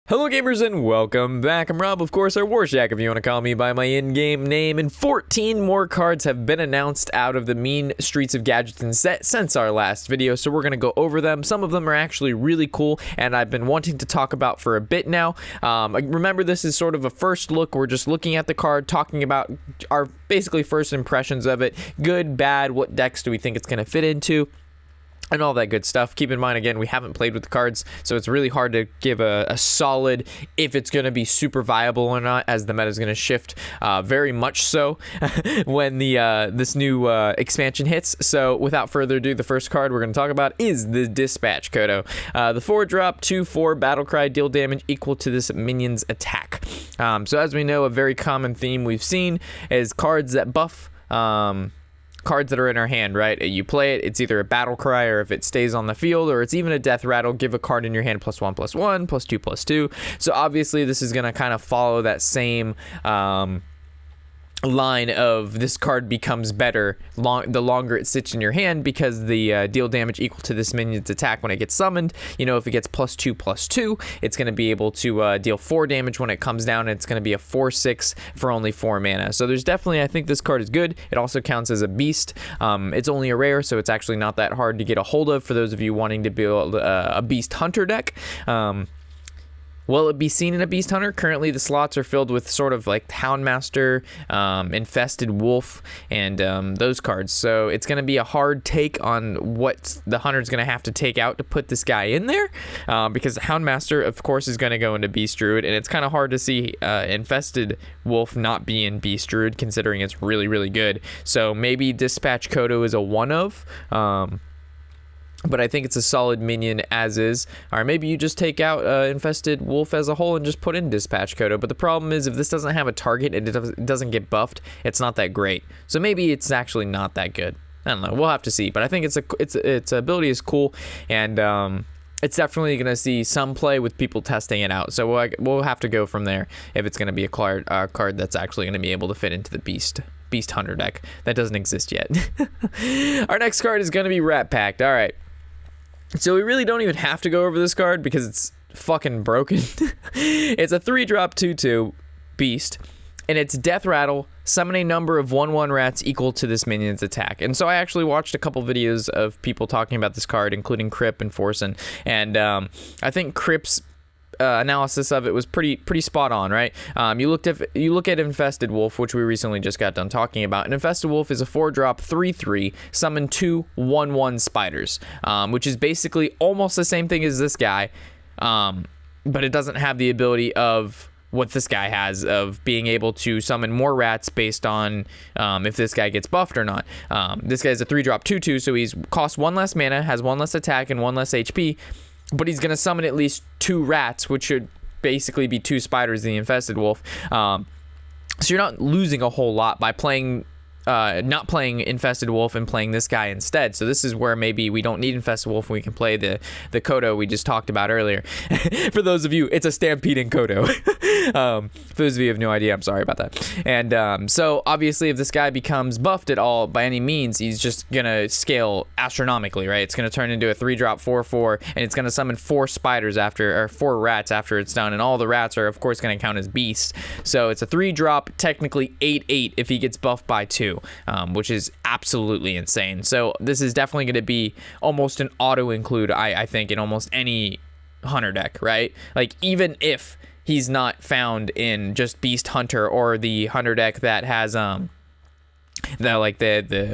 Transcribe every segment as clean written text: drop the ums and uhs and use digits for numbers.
Hello gamers and welcome back. I'm Rob, of course, our Warshack if you want to call me by my in-game name, and 14 more cards have been announced out of the Mean Streets of Gadgetzan set since our last video, so we're going to go over them. Some of them are actually really cool and I've been wanting to talk about for a bit now. Remember, this is sort of a first look. We're just looking at the card, talking about our basically first impressions of it. Good, bad, what decks do we think it's going to fit into, and all that good stuff. Keep in mind, again, we haven't played with the cards, so it's really hard to give a solid if it's going to be super viable or not, as the meta is going to shift very much so when this new expansion hits. So without further ado, the first card we're going to talk about is the Dispatch Kodo. The 4-drop 2/4 battle cry, deal damage equal to this minion's attack. So as we know, a very common theme we've seen is cards that buff cards that are in our hand, right? You play it, it's either a battle cry, or if it stays on the field, or it's even a death rattle, give a card in your hand +1/+1, +2/+2. So obviously this is going to kind of follow that same line of this card becomes better the longer it sits in your hand, because the deal damage equal to this minion's attack when it gets summoned. You know, if it gets +2/+2, it's going to be able to deal 4 damage when it comes down, and it's going to be a 4/6 for only 4 mana. So there's definitely, I think this card is good. It also counts as a beast. It's only a rare, so it's actually not that hard to get a hold of for those of you wanting to build a beast hunter deck. Will it be seen in a Beast Hunter? Currently, the slots are filled with sort of like Houndmaster, Infested Wolf, and those cards. So it's going to be a hard take on what the Hunter's going to have to take out to put this guy in there, because Houndmaster, of course, is going to go into Beast Druid, and it's kind of hard to see Infested Wolf not be in Beast Druid, considering it's really, really good. So maybe Dispatch Kodo is a one of. But I think it's a solid minion as is. Or maybe you just take out Infested Wolf as a whole and just put in Dispatch Kodo. But the problem is, if this doesn't have a target and it doesn't get buffed, it's not that great. So maybe it's actually not that good. I don't know. We'll have to see. But I think its ability is cool, and it's definitely going to see some play with people testing it out. So we'll have to go from there if it's going to be a card that's actually going to be able to fit into the Beast Hunter deck. That doesn't exist yet. Our next card is going to be Rat Pact. All right. So we really don't even have to go over this card because it's fucking broken. It's a 3-drop 2/2 beast, and it's Death Rattle, summon a number of 1/1 rats equal to this minion's attack. And so I actually watched a couple videos of people talking about this card, including Crip and Forsen, and I think Crip's analysis of it was pretty spot on, right? You look at Infested Wolf, which we recently just got done talking about. And Infested Wolf is a 4-drop 3/3, summon 2 1/1 spiders, which is basically almost the same thing as this guy, but it doesn't have the ability of what this guy has, of being able to summon more rats based on if this guy gets buffed or not. This guy's a 3-drop 2/2, so he's costs 1 less mana, has 1 less attack, and 1 less HP. But he's going to summon at least 2 rats, which should basically be 2 spiders in the Infested Wolf. So you're not losing a whole lot by not playing Infested Wolf and playing this guy instead. So this is where maybe we don't need Infested Wolf and we can play the Kodo we just talked about earlier. For those of you, it's a Stampeding Kodo. For those of you who have no idea, I'm sorry about that. And so obviously, if this guy becomes buffed at all by any means, he's just gonna scale astronomically, right? It's gonna turn into a 3-drop 4/4, and it's gonna summon 4 spiders or 4 rats after it's done, and all the rats are of course gonna count as beasts. So it's a 3-drop, technically 8/8 if he gets buffed by 2. Which is absolutely insane. So this is definitely going to be almost an auto include, I think, in almost any Hunter deck, right? Like, even if he's not found in just Beast Hunter or the Hunter deck that has the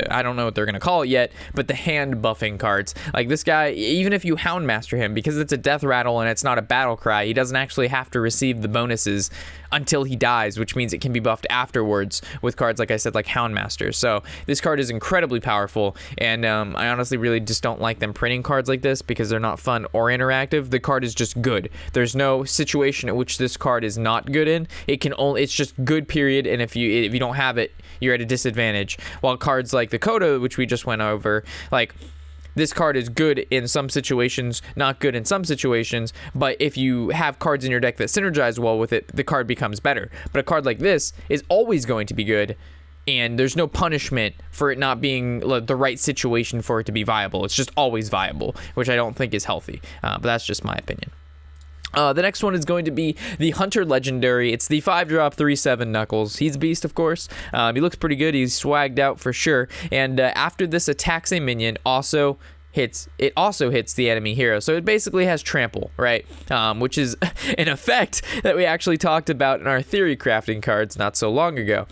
I don't know what they're gonna call it yet, but the hand buffing cards. Like this guy, even if you Houndmaster him, because it's a Death Rattle and it's not a battle cry, he doesn't actually have to receive the bonuses until he dies, which means it can be buffed afterwards with cards, like I said, like Houndmaster. So this card is incredibly powerful, and I honestly really just don't like them printing cards like this because they're not fun or interactive. The card is just good. There's no situation at which this card is not good in. It's just good, period. And if you don't have it, you're at a disadvantage. While cards like the Kodo, which we just went over, like, this card is good in some situations, not good in some situations, but if you have cards in your deck that synergize well with it, the card becomes better. But a card like this is always going to be good, and there's no punishment for it not being the right situation for it to be viable. It's just always viable, which I don't think is healthy, but that's just my opinion. The next one is going to be the Hunter Legendary. It's the 5-drop 3/7 Knuckles. He's a beast, of course. He looks pretty good. He's swagged out for sure. And after this attacks a minion, it also hits the enemy hero. So it basically has trample, right? Which is an effect that we actually talked about in our theory crafting cards not so long ago.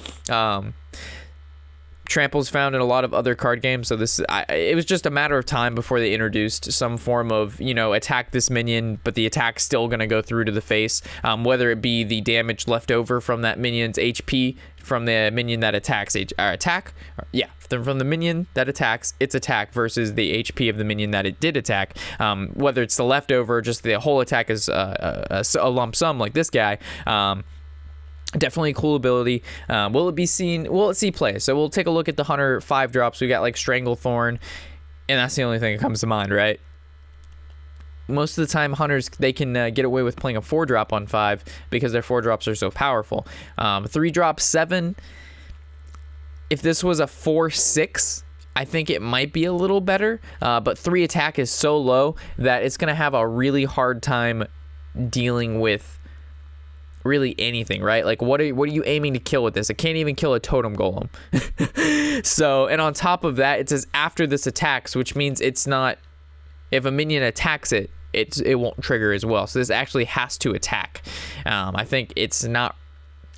Trample's found in a lot of other card games, so it was just a matter of time before they introduced some form of, attack this minion, but the attack's still going to go through to the face, whether it be the damage left over from that minion's HP from the minion that attacks from the minion that attacks its attack versus the HP of the minion that it did attack, whether it's the leftover or just the whole attack is a lump sum like this guy. Definitely a cool ability. Will it see play? So we'll take a look at the Hunter 5-drops. We got like Stranglethorn, and that's the only thing that comes to mind, right? Most of the time, Hunters, they can get away with playing a 4-drop on 5 because their 4-drops are so powerful. 3-drop 7, if this was a 4/6, I think it might be a little better, but 3 attack is so low that it's going to have a really hard time dealing with really anything, right? Like what are you aiming to kill with this? It can't even kill a totem golem. So, and on top of that, it says after this attacks, which means it's not, if a minion attacks it won't trigger as well. So this actually has to attack. I think it's not,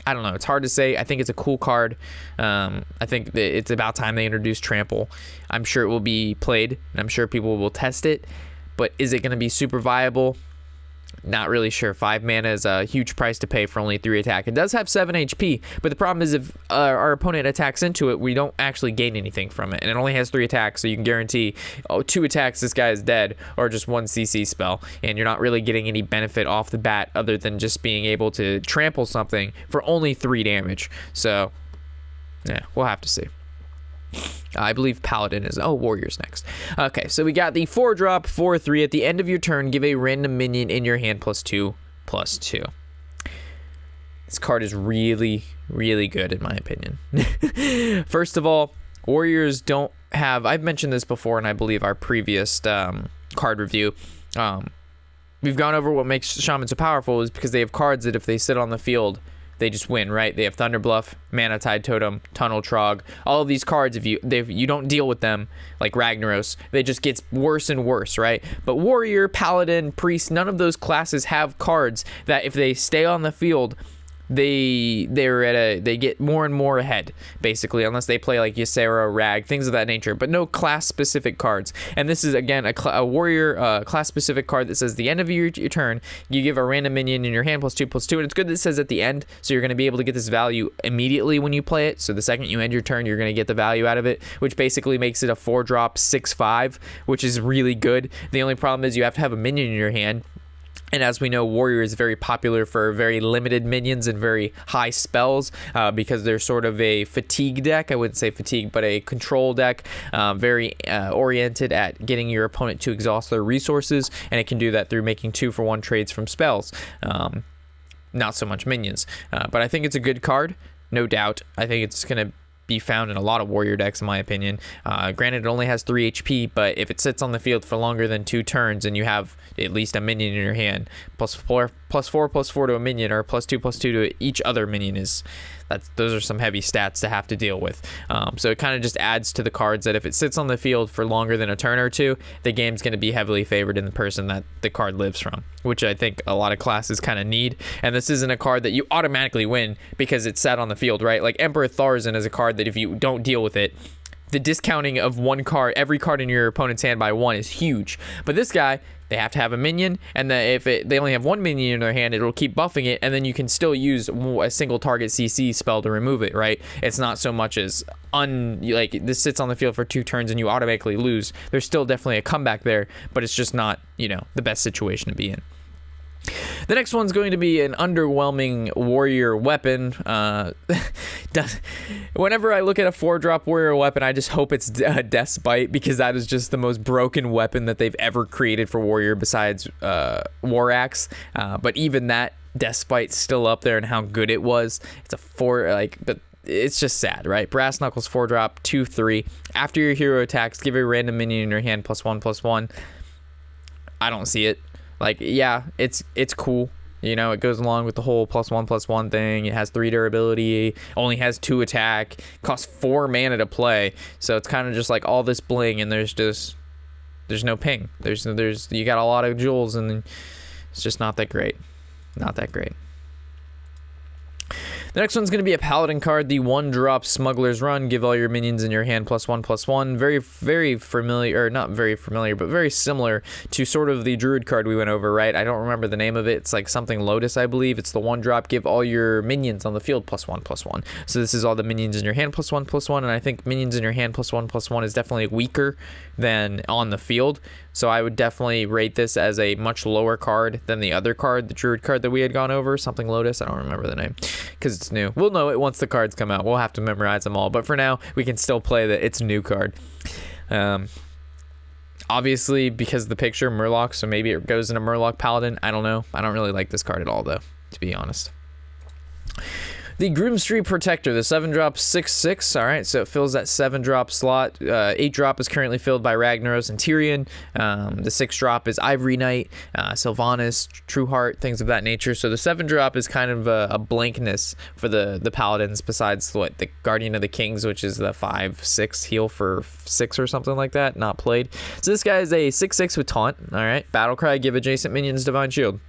I don't know, it's hard to say. I think it's a cool card. I think that it's about time they introduce trample. I'm sure it will be played, and I'm sure people will test it, but is it going to be super viable? Not really sure. 5 mana is a huge price to pay for only 3 attack. It does have 7 HP, but the problem is if our opponent attacks into it, we don't actually gain anything from it. And it only has 3 attacks, so you can guarantee 2 attacks, this guy is dead, or just 1 CC spell. And you're not really getting any benefit off the bat other than just being able to trample something for only 3 damage. So, yeah, we'll have to see. I believe Paladin is... Oh, Warrior's next. Okay, so we got the 4-drop 4/3. At the end of your turn, give a random minion in your hand +2/+2. This card is really, really good, in my opinion. First of all, Warriors don't have... I've mentioned this before in, I believe, our previous card review. We've gone over what makes Shaman so powerful is because they have cards that if they sit on the field... they just win, right? They have Thunder Bluff, Mana Tide Totem, Tunnel Trog. All of these cards, if you don't deal with them, like Ragnaros, they just gets worse and worse, right? But Warrior, Paladin, Priest, none of those classes have cards that if they stay on the field, they get more and more ahead, basically, unless they play like Ysera, Rag, things of that nature, but no class-specific cards. And this is, again, a Warrior class-specific card that says the end of your turn, you give a random minion in your hand +2/+2, and it's good that it says at the end, so you're going to be able to get this value immediately when you play it. So the second you end your turn, you're going to get the value out of it, which basically makes it a 4-drop 6/5, which is really good. The only problem is you have to have a minion in your hand. And as we know, Warrior is very popular for very limited minions and very high spells because they're sort of a fatigue deck. I wouldn't say fatigue, but a control deck, very oriented at getting your opponent to exhaust their resources. And it can do that through making 2-for-1 trades from spells. Not so much minions. But I think it's a good card, no doubt. I think it's going to be found in a lot of Warrior decks, in my opinion. Granted, it only has 3 HP, but if it sits on the field for longer than 2 turns and you have at least a minion in your hand, +4/+4 to a minion, or +2/+2 to each other minion, those are some heavy stats to have to deal with. So it kind of just adds to the cards that if it sits on the field for longer than a turn or 2, the game's going to be heavily favored in the person that the card lives from, which I think a lot of classes kind of need. And this isn't a card that you automatically win because it's sat on the field, right? Like Emperor Tharzan is a card that if you don't deal with it, the discounting of one card, every card in your opponent's hand by 1 is huge. But this guy, they have to have a minion, and if they only have 1 minion in their hand, it'll keep buffing it, and then you can still use a single target CC spell to remove it, right? It's not so much as like this sits on the field for 2 turns and you automatically lose. There's still definitely a comeback there, but it's just not, the best situation to be in. The next one's going to be an underwhelming Warrior weapon. Whenever I look at a 4-drop Warrior weapon, I just hope it's Death's Bite, because that is just the most broken weapon that they've ever created for Warrior besides War Axe. But even that, Death's Bite's still up there and how good it was. It's a 4, but it's just sad, right? Brass Knuckles 4-drop 2/3. After your hero attacks, give a random minion in your hand +1/+1. I don't see it. Like, yeah, it's cool. You know, it goes along with the whole +1/+1 thing. It has 3 durability, only has 2 attack, costs 4 mana to play. So it's kind of just like all this bling, and there's no ping. You got a lot of jewels, and it's just not that great. Not that great. The next one's going to be a Paladin card, the 1-drop Smuggler's Run. Give all your minions in your hand +1/+1. Very, very familiar, or not very familiar, but very similar to sort of the Druid card we went over, right? I don't remember the name of it. It's like something Lotus, I believe. It's the 1-drop. Give all your minions on the field +1/+1. So this is all the minions in your hand +1/+1, and I think minions in your hand +1/+1 is definitely weaker than on the field. So I would definitely rate this as a much lower card than the other card, the Druid card that we had gone over, something Lotus. I don't remember the name because it's new. We'll know it once the cards come out. We'll have to memorize them all. But for now, we can still play that it's a new card. Obviously, because of the picture, Murloc, so maybe it goes into Murloc Paladin. I don't know. I don't really like this card at all, though, to be honest. The Grimstreet Protector, the 7-drop 6/6. All right, so it fills that 7-drop slot. 8-drop is currently filled by Ragnaros and Tyrion. The 6-drop is Ivory Knight, Sylvanas, Trueheart, things of that nature. So the 7-drop is kind of a blankness for the Paladins, besides what the Guardian of the Kings, which is the 5/6 heal for 6 or something like that, not played. So this guy is a 6/6 with Taunt. All right, Battlecry, give adjacent minions Divine Shield.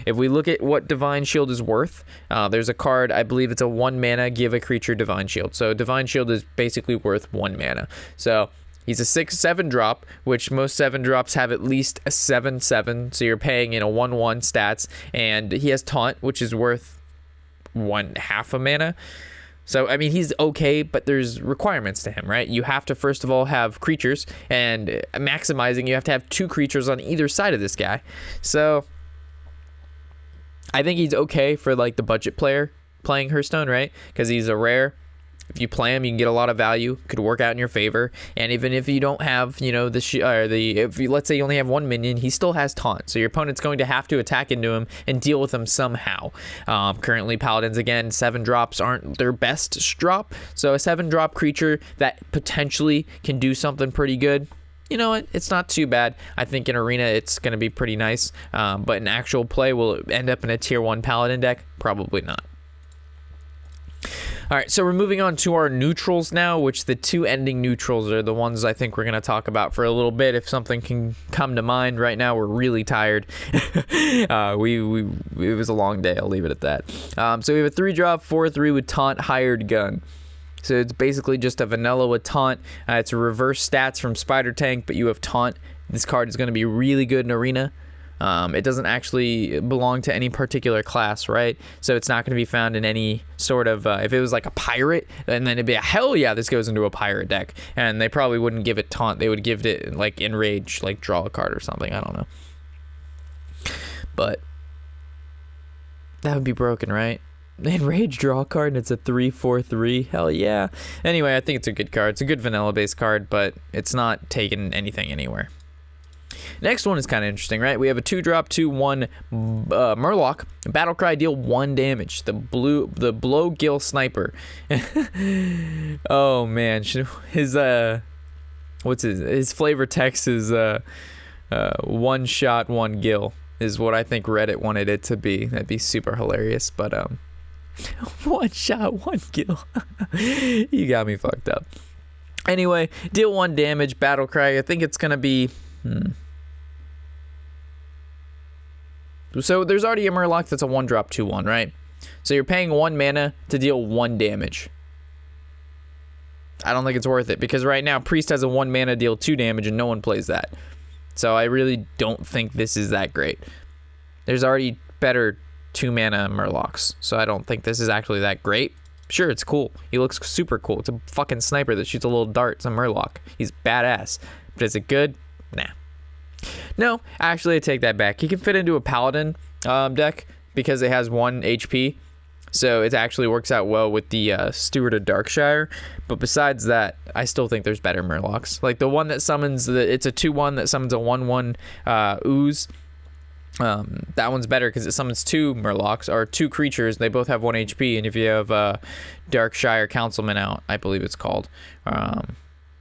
If we look at what Divine Shield is worth, there's a card, I believe it's a 1 mana, give a creature Divine Shield. So Divine Shield is basically worth 1 mana. So he's a 6/7 drop, which most 7 drops have at least a 7/7. So you're paying in a 1/1 stats. And he has Taunt, which is worth 1/2 a mana. So, I mean, he's okay, but there's requirements to him, right? You have to, first of all, have creatures. And maximizing, you have to have 2 creatures on either side of this guy. So I think he's okay for like the budget player playing Hearthstone, right? Because he's a rare. If you play him, you can get a lot of value. Could work out in your favor. And even if you don't have, you know, let's say you only have 1 minion, he still has Taunt. So your opponent's going to have to attack into him and deal with him somehow. Currently, Paladins, again, 7 drops aren't their best drop. So a 7-drop creature that potentially can do something pretty good. You know what? It's not too bad. I think in Arena it's going to be pretty nice. But in actual play, will it end up in a tier 1 Paladin deck? Probably not. All right, so we're moving on to our neutrals now, which the 2 ending neutrals are the ones I think we're going to talk about for a little bit. If something can come to mind right now, we're really tired. It was a long day. I'll leave it at that. So we have a 3-drop 4/3 with Taunt, Hired Gun. So it's basically just a vanilla with Taunt. It's a reverse stats from Spider Tank, but you have Taunt. This card is going to be really good in Arena. It doesn't actually belong to any particular class, right? So it's not going to be found in any sort of, if it was like a pirate, and then it'd be a, hell yeah, this goes into a pirate deck. And they probably wouldn't give it Taunt. They would give it like Enrage, like draw a card or something. I don't know. But that would be broken, right? Enrage, draw a card, and it's a 3/4/3. Hell yeah. Anyway, I think it's a good card. It's a good vanilla-based card, but it's not taking anything anywhere. Next one is kind of interesting, right? We have a 2-drop 2/1 Murloc. Battlecry, deal 1 damage. The Blowgill Sniper. Oh man, his flavor text is 1 shot 1 gill is what I think Reddit wanted it to be. That'd be super hilarious, but 1 shot 1 gill. You got me fucked up. Anyway, deal 1 damage. Battlecry. I think it's gonna be. So there's already a Murloc that's a 1-drop 2/1, right? So you're paying 1 mana to deal 1 damage. I don't think it's worth it because right now Priest has a 1 mana deal 2 damage and no one plays that. So I really don't think this is that great. There's already better 2 mana Murlocs, so I don't think this is actually that great. Sure, it's cool. He looks super cool. It's a fucking sniper that shoots a little dart. It's a Murloc. He's badass. But is it good? Nah. No, actually I take that back. He can fit into a Paladin deck because it has 1 HP. So it actually works out well with the Steward of Darkshire. But besides that, I still think there's better Murlocs. Like the one that summons, it's a 2/1 that summons a 1/1 Ooze. That one's better because it summons 2 Murlocs, or 2 creatures. They both have 1 HP. And if you have Darkshire Councilman out, I believe it's called,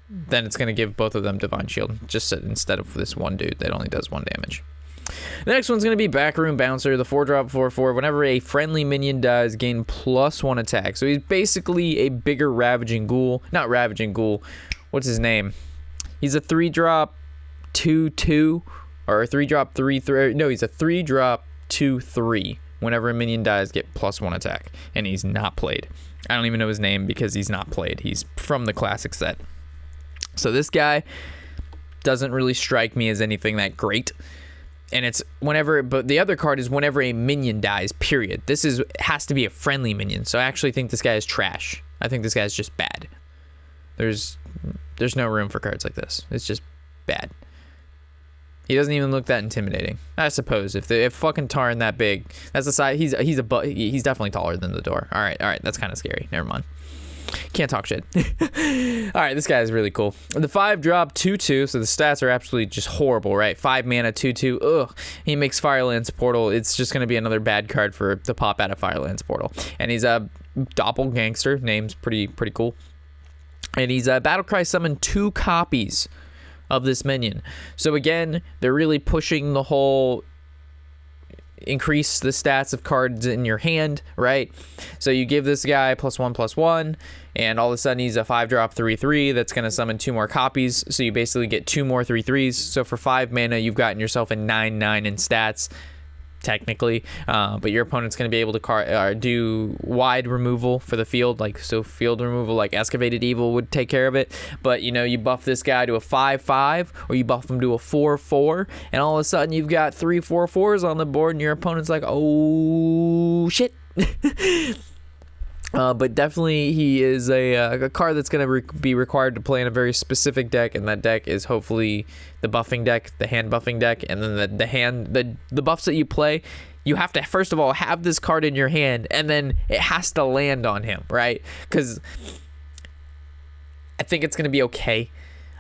then it's going to give both of them Divine Shield, just instead of this one dude that only does 1 damage. The next one's going to be Backroom Bouncer, the 4-drop 4/4. Whenever a friendly minion dies, gain +1 attack. So he's basically a bigger Ravaging Ghoul. Not Ravaging Ghoul. What's his name? He's a 3-drop 2/2 or a 3-drop 3/3. No, he's a 3-drop 2/3. Whenever a minion dies, get +1 attack. And he's not played. I don't even know his name because he's not played. He's from the classic set. So this guy doesn't really strike me as anything that great. And it's whenever, but the other card is whenever a minion dies, period. This has to be a friendly minion. So I actually think this guy is trash. I think this guy's just bad. There's no room for cards like this. It's just bad. He doesn't even look that intimidating. I suppose if fucking Tarn that big, that's the size. He's definitely taller than the door. All right, that's kind of scary. Never mind. Can't talk shit. All right, this guy is really cool. The 5-drop 2/2, so the stats are absolutely just horrible, right? 5 mana 2/2. Ugh. He makes Firelands Portal. It's just gonna be another bad card to pop out of Firelands Portal. And he's a doppelgangster. Name's pretty cool. And he's a Battlecry summon 2 copies of this minion. So again, they're really pushing the whole increase the stats of cards in your hand, right? So you give this guy +1/+1, and all of a sudden he's a 5-drop 3/3 that's going to summon 2 more copies. So you basically get 2 more 3/3s. So for 5 mana, you've gotten yourself a 9/9 in stats, technically. But your opponent's going to be able to do wide removal for the field, so field removal, like Excavated Evil would take care of it. But you buff this guy to a 5/5, or you buff him to a 4/4, and all of a sudden you've got 3 4/4s on the board, and your opponent's like, oh shit. But definitely he is a card that's going to be required to play in a very specific deck, and that deck is hopefully the buffing deck, the hand buffing deck. And then the buffs that you play, you have to first of all have this card in your hand, and then it has to land on him, right? Because I think it's going to be okay.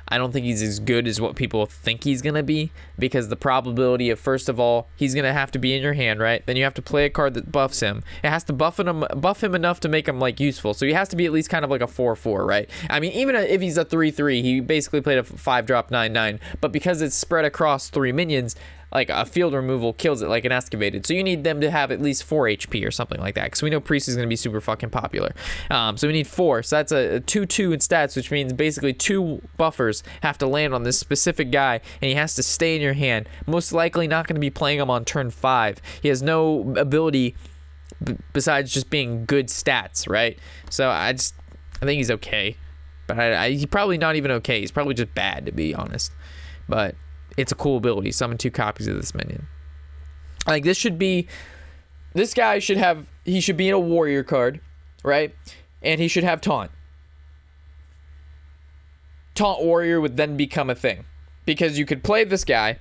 I don't think he's as good as what people think he's going to be, because the probability of, first of all, he's going to have to be in your hand, right? Then you have to play a card that buffs him. It has to buff him enough to make him useful. So he has to be at least kind of like a 4/4, right? I mean, even if he's a 3/3, he basically played a 5-drop 9/9, but because it's spread across 3 minions, like a field removal kills it like an Excavated. So you need them to have at least 4 HP or something like that, because we know Priest is going to be super fucking popular. So we need 4. So that's a 2/2 in stats, which means basically 2 buffers have to land on this specific guy, and he has to stay in your hand. Most likely not going to be playing him on turn 5. He has no ability besides just being good stats, right? So I think he's okay. But he's probably not even okay. He's probably just bad, to be honest. But it's a cool ability. Summon 2 copies of this minion. This guy should be in a warrior card, right? And he should have taunt. Taunt warrior would then become a thing, because you could play this guy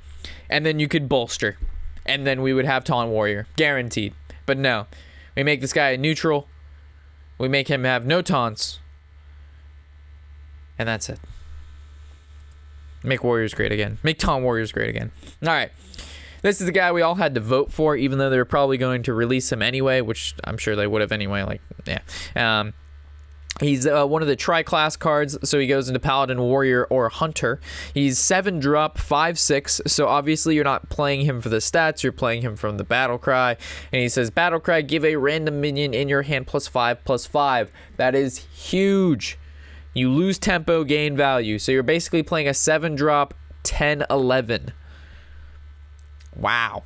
and then you could bolster, and then we would have taunt warrior guaranteed. But no, we make this guy a neutral. We make him have no taunts, and that's it. Make warriors great again. Make taunt warriors great again. All right. This is the guy we all had to vote for, even though they were probably going to release him anyway, which I'm sure they would have anyway. He's one of the tri-class cards, so he goes into Paladin, Warrior, or Hunter. He's 7-drop, 5/6, so obviously you're not playing him for the stats, you're playing him from the Battle Cry. And he says, Battle Cry, give a random minion in your hand +5/+5. That is huge. You lose tempo, gain value. So you're basically playing a 7-drop 10/11. Wow.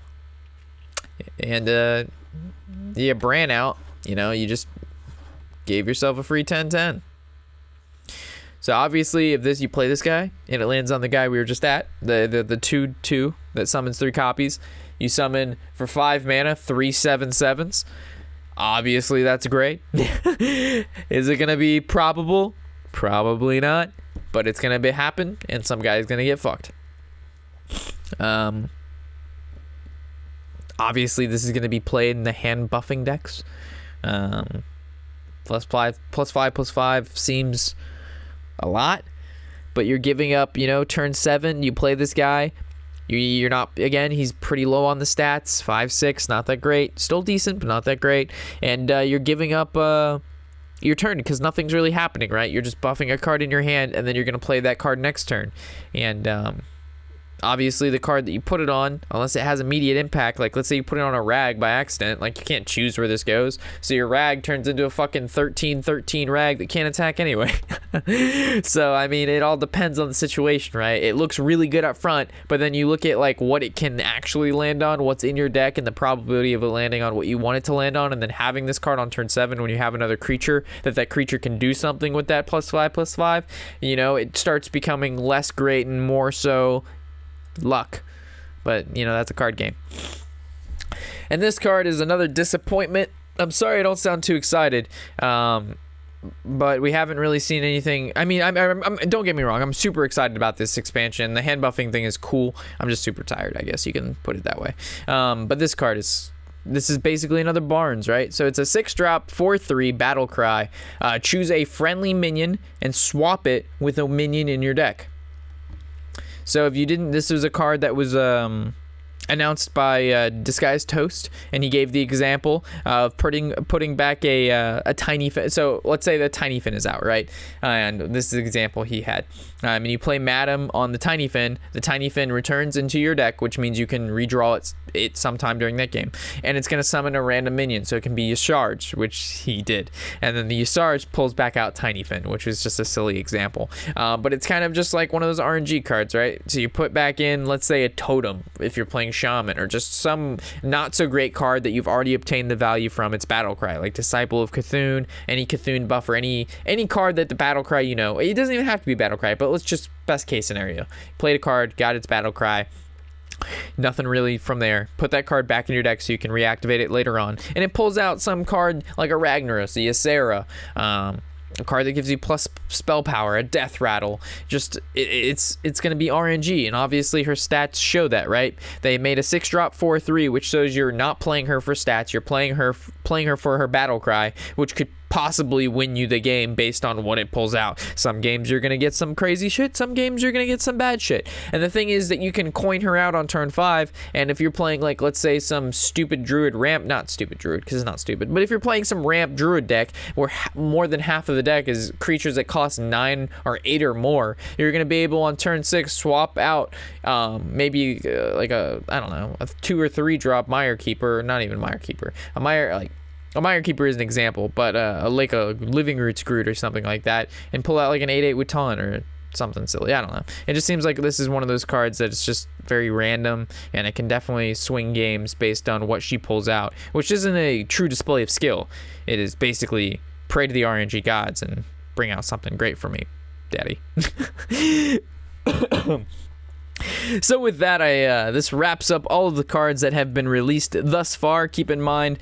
And yeah, Bran out. You just gave yourself a free 10/10. So obviously, if you play this guy and it lands on the guy we were just at, the 2/2 that summons 3 copies, you summon for 5 mana 3 7/7s. Obviously, that's great. Is it gonna be probable? Probably not, but it's gonna happen, and some guy's gonna get fucked. Obviously, this is gonna be played in the hand buffing decks. +5/+5 seems a lot, but you're giving up. Turn 7, you play this guy. You're not, again, he's pretty low on the stats. 5/6, not that great. Still decent, but not that great. And you're giving up your turn, because nothing's really happening, right? You're just buffing a card in your hand, and then you're going to play that card next turn. And obviously the card that you put it on, unless it has immediate impact, like let's say you put it on a rag by accident, like you can't choose where this goes, so your rag turns into a fucking 13/13 rag that can't attack anyway. So I mean, it all depends on the situation, right? It looks really good up front, but then you look at like what it can actually land on, what's in your deck, and the probability of it landing on what you want it to land on, and then having this card on turn 7 when you have another creature that creature can do something with that +5/+5, you know, it starts becoming less great and more so luck. But you know, that's a card game. And this card is another disappointment. I'm sorry I don't sound too excited, but we haven't really seen anything. I mean, I'm don't get me wrong, I'm super excited about this expansion. The hand buffing thing is cool. I'm just super tired, I guess you can put it that way. But this card is, this is basically another Barnes, right? So it's a 6-drop 4/3 battle cry. Choose a friendly minion and swap it with a minion in your deck. So if you didn't, this was a card that was announced by Disguised Toast, and he gave the example of putting back a tiny fin. So let's say the tiny fin is out, right? And this is the example he had. And you play Madam on the tiny fin returns into your deck, which means you can redraw it sometime during that game, and it's going to summon a random minion, so it can be Yasharj, which he did, and then the Yasharj pulls back out tiny fin, which was just a silly example, but it's kind of just like one of those RNG cards, right? So you put back in, let's say, a totem if you're playing Shaman, or just some not so great card that you've already obtained the value from its battle cry, like Disciple of Cthulhu, any Cthulhu buff, or any card that the battle cry, you know, it doesn't even have to be battle cry, but let's just best case scenario, played a card, got its battle cry, nothing really from there, put that card back in your deck so you can reactivate it later on, and it pulls out some card like a Ragnaros, a Ysera, a card that gives you plus spell power, a Death Rattle. Just it's going to be RNG, and obviously her stats show that, right? They made a 6-drop 4/3, which shows you're not playing her for stats, you're playing her for her battle cry, which could possibly win you the game based on what it pulls out. Some games you're going to get some crazy shit, some games you're going to get some bad shit. And the thing is that you can coin her out on turn 5, and if you're playing, like, let's say some stupid druid ramp, not stupid druid because it's not stupid, but if you're playing some ramp druid deck where more than half of the deck is creatures that cost 9 or 8 or more, you're going to be able on turn 6 swap out maybe like a, I don't know, a 2 or 3 drop Mire Keeper, not even Mire Keeper, a Mire Keeper is an example, but like a Living Roots Groot or something like that, and pull out like an 8/8 with Taunt or something silly. I don't know. It just seems like this is one of those cards that it's just very random, and it can definitely swing games based on what she pulls out, which isn't a true display of skill. It is basically pray to the RNG gods and bring out something great for me, daddy. So with that, this wraps up all of the cards that have been released thus far. Keep in mind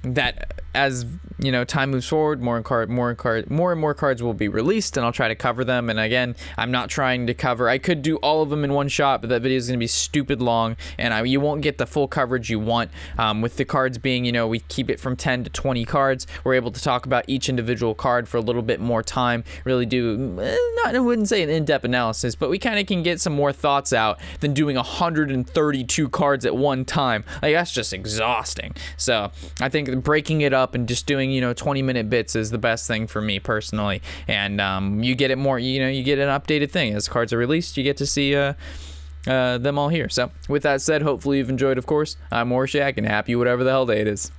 that as you know, time moves forward, more and more cards will be released, and I'll try to cover them. And again, I'm not trying to cover, I could do all of them in one shot, but that video is going to be stupid long, and you won't get the full coverage you want. With the cards being, you know, we keep it from 10 to 20 cards, we're able to talk about each individual card for a little bit more time, really do, I wouldn't say an in-depth analysis, but we kind of can get some more thoughts out than doing 132 cards at one time. Like, that's just exhausting. So I think breaking it up and just doing, you know, 20-minute bits is the best thing for me personally, and you get it more, you know, you get an updated thing as cards are released, you get to see them all here. So with that said, hopefully you've enjoyed. Of course, I'm Warshack, and happy whatever the hell day it is.